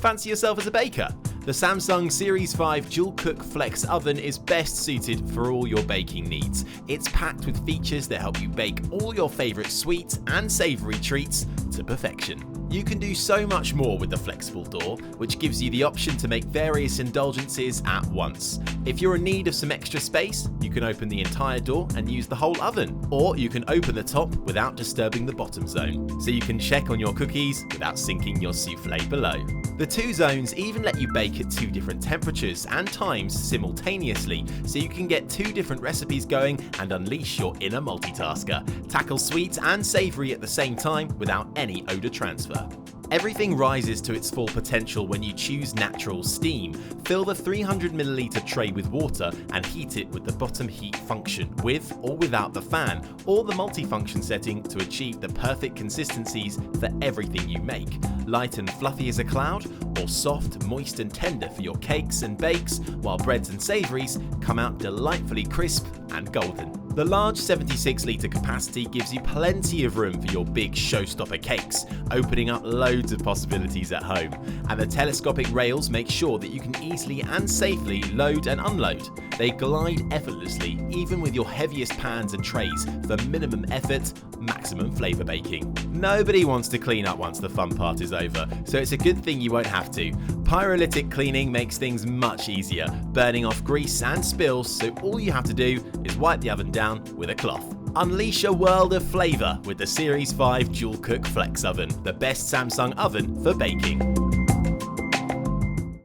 fancy yourself as a baker? The Samsung Series 5 Dual Cook Flex Oven is best suited for all your baking needs. It's packed with features that help you bake all your favourite sweets and savoury treats to perfection. You can do so much more with the flexible door, which gives you the option to make various indulgences at once. If you're in need of some extra space, you can open the entire door and use the whole oven, or you can open the top without disturbing the bottom zone, so you can check on your cookies without sinking your soufflé below. The two zones even let you bake at two different temperatures and times simultaneously, so you can get two different recipes going and unleash your inner multitasker. Tackle sweet and savoury at the same time without any odour transfer. Everything rises to its full potential when you choose natural steam. Fill the 300ml tray with water and heat it with the bottom heat function, with or without the fan, or the multifunction setting to achieve the perfect consistencies for everything you make. Light and fluffy as a cloud, or soft, moist and tender for your cakes and bakes, while breads and savouries come out delightfully crisp and golden. The large 76-litre capacity gives you plenty of room for your big showstopper cakes, opening up loads of possibilities at home. And the telescopic rails make sure that you can easily and safely load and unload. They glide effortlessly, even with your heaviest pans and trays, for minimum effort, maximum flavour baking. Nobody wants to clean up once the fun part is over, so it's a good thing you won't have to. Pyrolytic Cleaning makes things much easier, burning off grease and spills, so all you have to do is wipe the oven down with a cloth. Unleash a world of flavour with the Series 5 Dual Cook Flex Oven, the best Samsung oven for baking.